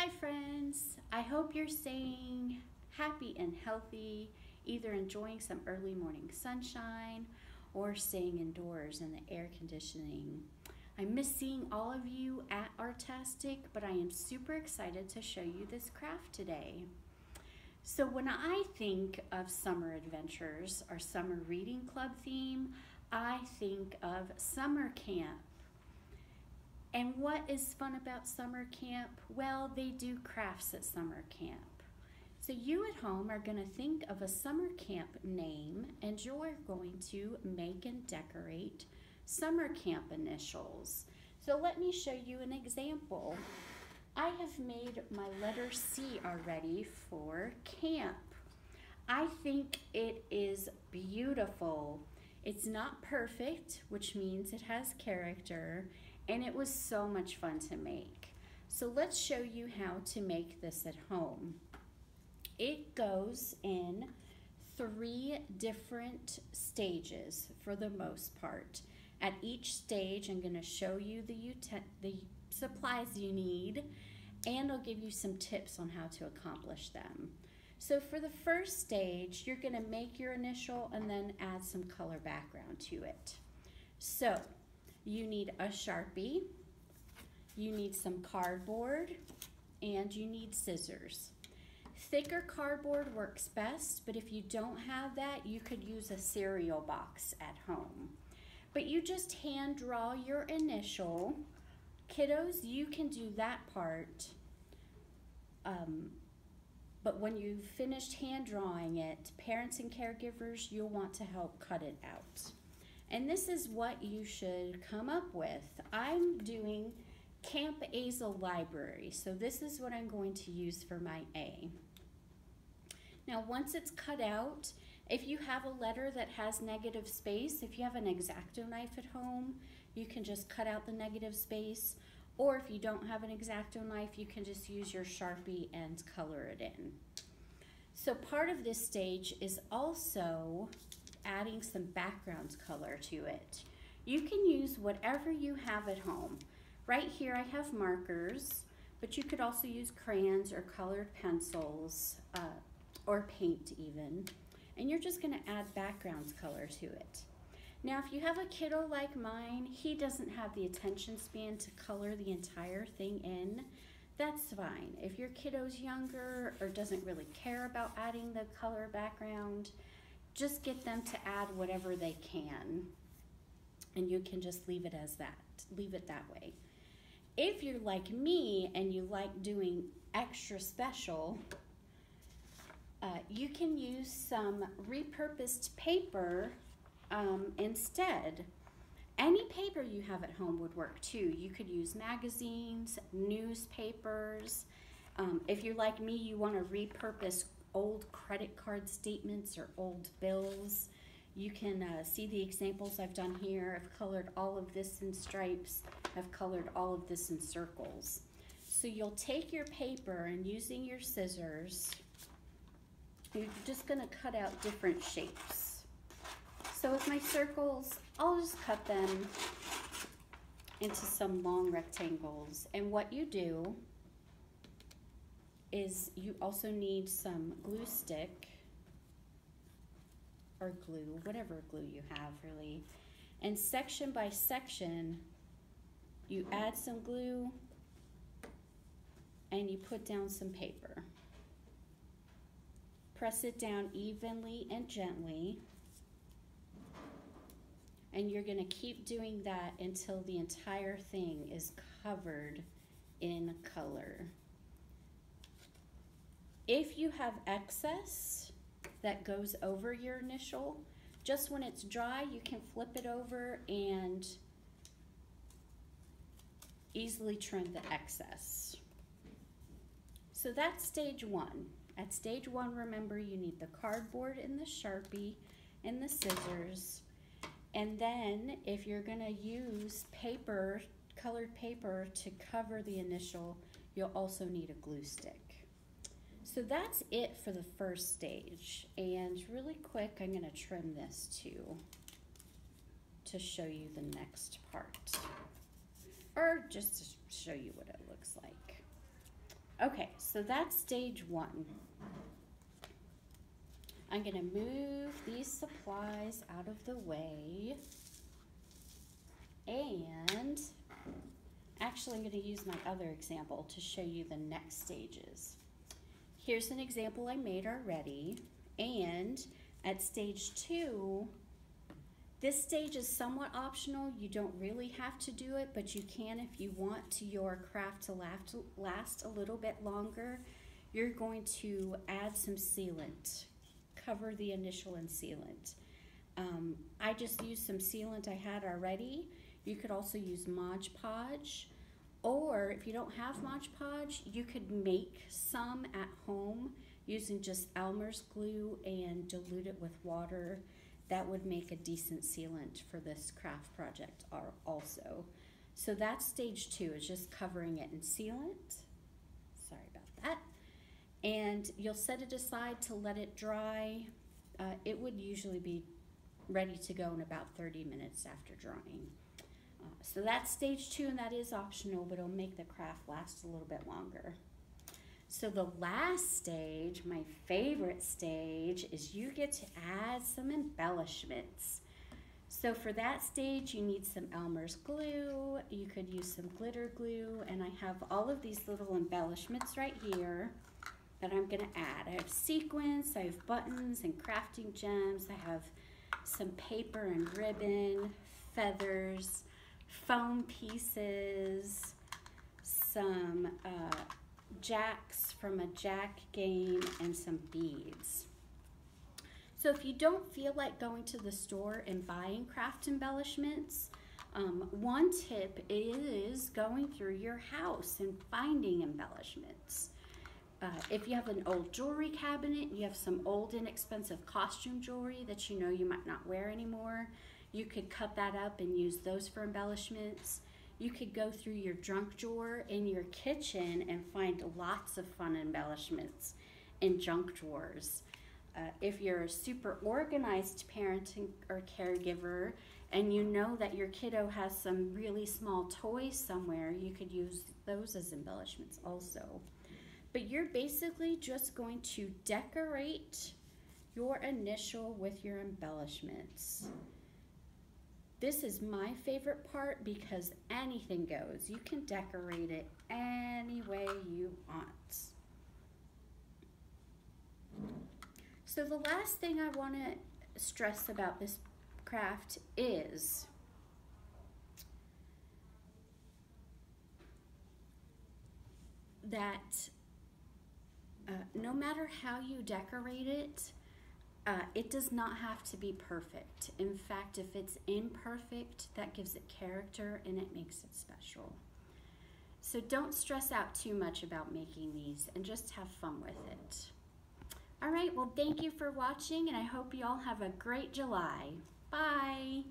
Hi friends, I hope you're staying happy and healthy, either enjoying some early morning sunshine or staying indoors in the air conditioning. I miss seeing all of you at ARTastic, but I am super excited to show you this craft today. So when I think of summer adventures or summer reading club theme, I think of summer camp. And what is fun about summer camp? Well, they do crafts at summer camp. So you at home are going to think of a summer camp name and you're going to make and decorate summer camp initials. So let me show you an example. I have made my letter C already for camp. I think it is beautiful. It's not perfect, which means it has character, and it was so much fun to make. So let's show you how to make this at home. It goes in 3 different stages for the most part. At each stage, I'm going to show you the supplies you need, and I'll give you some tips on how to accomplish them. So for the first stage, you're going to make your initial and then add some color background to it. So you need a Sharpie, you need some cardboard, and you need scissors. Thicker cardboard works best, but if you don't have that, you could use a cereal box at home. But you just hand draw your initial. Kiddos, you can do that part, but when you've finished hand drawing it, parents and caregivers, you'll want to help cut it out. And this is what you should come up with. I'm doing Camp Azel Library, so this is what I'm going to use for my A. Now once it's cut out, if you have a letter that has negative space, if you have an X-Acto knife at home, you can just cut out the negative space, or if you don't have an X-Acto knife, you can just use your Sharpie and color it in. So part of this stage is also adding some background color to it. You can use whatever you have at home. Right here I have markers, but you could also use crayons or colored pencils or paint even. And you're just going to add background color to it. Now if you have a kiddo like mine, he doesn't have the attention span to color the entire thing in. That's fine. If your kiddo's younger or doesn't really care about adding the color background, just get them to add whatever they can, and you can just leave it as that. Leave it that way. If you're like me and you like doing extra special, you can use some repurposed paper instead. Any paper you have at home would work too. You could use magazines, newspapers. If you're like me, you want to repurpose old credit card statements or old bills. You can see the examples I've done here. I've colored all of this in stripes. I've colored all of this in circles. So you'll take your paper and using your scissors, you're just going to cut out different shapes. So with my circles, I'll just cut them into some long rectangles. And what you do is you also need some glue stick or glue, whatever glue you have really. And section by section, you add some glue and you put down some paper. Press it down evenly and gently. And you're going to keep doing that until the entire thing is covered in color. If you have excess that goes over your initial, just when it's dry, you can flip it over and easily trim the excess. So that's stage 1. At stage 1, remember, you need the cardboard and the Sharpie and the scissors. And then if you're going to use paper, colored paper to cover the initial, you'll also need a glue stick. So that's it for the first stage. And really quick, I'm going to trim this too to show you the next part. Or just to show you what it looks like. Okay, so that's stage one. I'm going to move these supplies out of the way, and actually I'm going to use my other example to show you the next stages. Here's an example I made already, and at stage two, this stage is somewhat optional. You don't really have to do it, but you can if you want your craft to last a little bit longer. You're going to add some sealant. Cover the initial in sealant. I just used some sealant I had already. You could also use Mod Podge, or if you don't have Mod Podge, you could make some at home using just Elmer's glue and dilute it with water. That would make a decent sealant for this craft project also. So that's stage two, is just covering it in sealant. Sorry about that. And you'll set it aside to let it dry. It would usually be ready to go in about 30 minutes after drying. So that's stage two, and that is optional, but it'll make the craft last a little bit longer. So the last stage, my favorite stage, is you get to add some embellishments. So for that stage, you need some Elmer's glue. You could use some glitter glue, and I have all of these little embellishments right here that I'm gonna add. I have sequins, I have buttons and crafting gems, I have some paper and ribbon, feathers, foam pieces, some jacks from a jack game, and some beads. So if you don't feel like going to the store and buying craft embellishments, one tip is going through your house and finding embellishments. If you have an old jewelry cabinet, you have some old inexpensive costume jewelry that you know you might not wear anymore, you could cut that up and use those for embellishments. You could go through your junk drawer in your kitchen and find lots of fun embellishments in junk drawers. If you're a super organized parent or caregiver and you know that your kiddo has some really small toys somewhere, you could use those as embellishments also. But you're basically just going to decorate your initial with your embellishments. This is my favorite part because anything goes. You can decorate it any way you want. So the last thing I want to stress about this craft is that no matter how you decorate it, it does not have to be perfect. In fact, if it's imperfect, that gives it character and it makes it special. So don't stress out too much about making these and just have fun with it. All right, well, thank you for watching, and I hope you all have a great July. Bye.